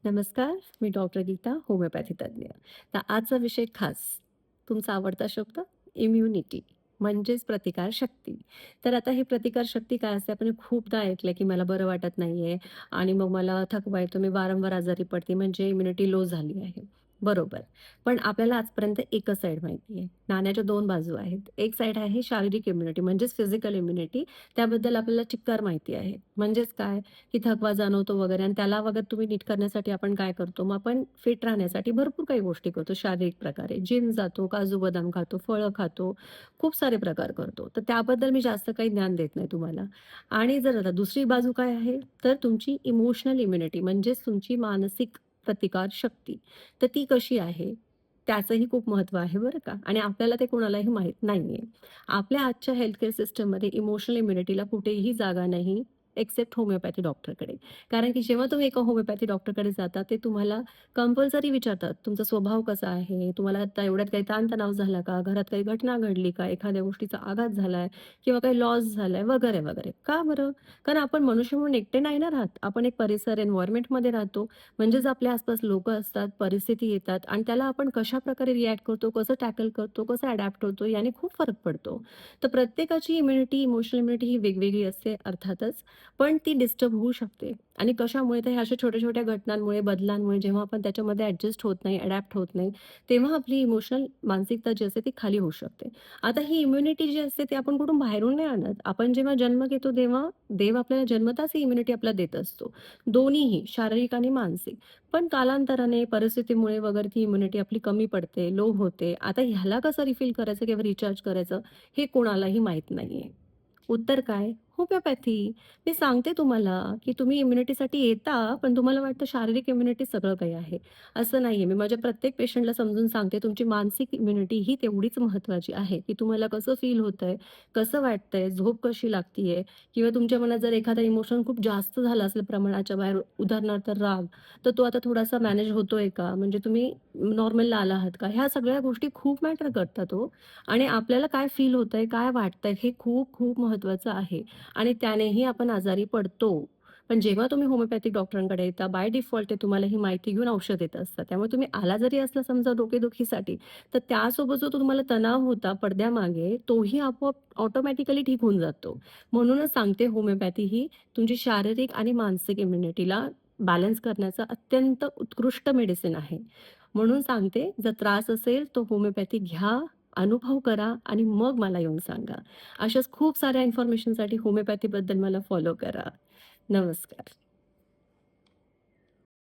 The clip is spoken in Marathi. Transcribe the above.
नमस्कार, मी डॉक्टर गीता, होमिओपॅथी तज्ञ. तर आजचा विषय खास, तुमचा आवडता शब्द इम्युनिटी म्हणजेच प्रतिकारशक्ती. तर आता ही प्रतिकारशक्ती काय असते? आपण खूपदा ऐकलंय, की मला बरं वाटत नाहीये आणि मग मला थकवा येतो, मी वारंवार आजारी पडते म्हणजे इम्युनिटी लो झाली आहे. बरोबर. पण आपल्याला आजपर्यंत एकच साईड माहिती आहे. नाण्याच्या 2 बाजू आहेत. एक साईड आहे शारीरिक इम्युनिटी म्हणजेच फिजिकल इम्युनिटी. त्याबद्दल आपल्याला चिक्कार माहिती आहे. म्हणजेच काय? की थकवा जाणवतो वगैरे आणि त्याला वगैरे तुम्ही नीट करण्यासाठी आपण काय करतो, मग आपण फिट राहण्यासाठी भरपूर काही गोष्टी करतो शारीरिक प्रकारे. जिम जातो, काजू बदाम खातो, फळं खातो, खूप सारे प्रकार करतो. तर त्याबद्दल मी जास्त काही ज्ञान देत नाही तुम्हाला. आणि जर आता दुसरी बाजू काय आहे, तर तुमची इमोशनल इम्युनिटी म्हणजेच तुमची मानसिक प्रतिकारशक्ती. तर ती कशी आहे? त्याचंही खूप महत्त्व आहे बरं का आणि आपल्याला ते कोणालाही माहीत नाहीये. आपल्या आजच्या हेल्थकेअर सिस्टममध्ये इमोशनल इम्युनिटीला कुठेही जागा नाही, एक्सेप्ट होमिओपॅथी डॉक्टरकडे. कारण की जेव्हा तुम्ही एका होमिओपॅथी डॉक्टरकडे जाता, ते तुम्हाला कंपल्सरी विचारतात, तुमचा स्वभाव कसा आहे? तुम्हाला आता एवढ्यात काही ताणतणाव झाला का? घरात काही घटना घडली का? एखाद्या गोष्टीचा आघात झालाय किंवा काही लॉस झालाय वगैरे, वगैरे. का बरं? कारण आपण मनुष्य म्हणून एकटे नाही ना राहत. आपण एक परिसर एन्व्हायर्नमेंटमध्ये राहतो. म्हणजेच आपल्या आसपास लोकं असतात, परिस्थिती येतात आणि त्याला आपण कशाप्रकारे रिएक्ट करतो, कसं टॅकल करतो, कसं अडॅप्ट होतो, याने खूप फरक पडतो. तर प्रत्येकाची इम्युनिटी, इमोशनल इम्युनिटी ही वेगवेगळी असते अर्थातच. पण ती डिस्टर्ब होऊ शकते आणि कशामुळे? तर ह्या अशा छोट्या-छोट्या घटनांमुळे, बदलांमुळे जेव्हा आपण त्याच्यामध्ये ॲडजस्ट होत नाही, अडॅप्ट होत नाही, तेव्हा आपली इमोशनल मानसिकता जी असते ती खाली होऊ शकते. आता ही इम्युनिटी जी असते ती आपण कुठून बाहेरून नाही आणत. आपण जेव्हा जन्म घेतो तेव्हा देव आपल्याला जन्मताच ही इम्युनिटी आपल्याला देत असतो. दोन्हीही शारीरिक आणि मानसिक. पण कालांतराने, परिस्थितीमुळे वगैरे ती इम्युनिटी आपली कमी पडते, लो होते. आता ह्याला कसं रिफिल करायचं किंवा रिचार्ज करायचं हे कोणालाही माहीत नाहीये. उत्तर काय? होमिओपॅथी. मी सांगते तुम्हाला, की तुम्ही इम्युनिटीसाठी येता, पण तुम्हाला वाटतं शारीरिक इम्युनिटी सगळं काही आहे. असं नाहीये. मी माझ्या प्रत्येक पेशंटला समजून सांगते, तुमची मानसिक इम्युनिटी ही तेवढीच महत्त्वाची आहे, की तुम्हाला कसं फील होतंय, कसं वाटतंय, झोप कशी लागतीये किंवा तुमच्या मनात जर एखादा इमोशन खूप जास्त झाला असेल प्रमाणाच्या बाहेर, उदाहरणार्थ राग, तर तो आता थोडासा मॅनेज होतोय का? म्हणजे तुम्ही नॉर्मलला आला आहात का? ह्या सगळ्या गोष्टी खूप मॅटर करतात हो. आणि आपल्याला काय फील होतंय, काय वाटतंय हे खूप खूप महत्त्वाचं आहे आणि त्यानेही आपण आजारी पडतो. पण जेव्हा तुम्ही होमिओपॅथिक डॉक्टरांकडे येता बाय डिफॉल्ट ते तुम्हाला ही माहिती घेऊन औषध देत असतात. त्यामुळे तुम्ही आला जरी असला समजा डोकेदुखीसाठी, तर त्यासोबत जो तुम्हाला तणाव होता पडद्यामागे, तोही आपोआप ऑटोमॅटिकली ठीक होऊन जातो. म्हणूनच सांगते होमिओपॅथी ही तुमची शारीरिक आणि मानसिक इम्युनिटीला बॅलन्स करण्याचं अत्यंत उत्कृष्ट मेडिसिन आहे. म्हणून सांगते, जर त्रास असेल तर होमिओपॅथी घ्या, अनुभव करा आणि मग मला येऊन सांगा. अशाच खूप साऱ्या इन्फॉर्मेशनसाठी होमिओपॅथीबद्दल मला फॉलो करा. नमस्कार.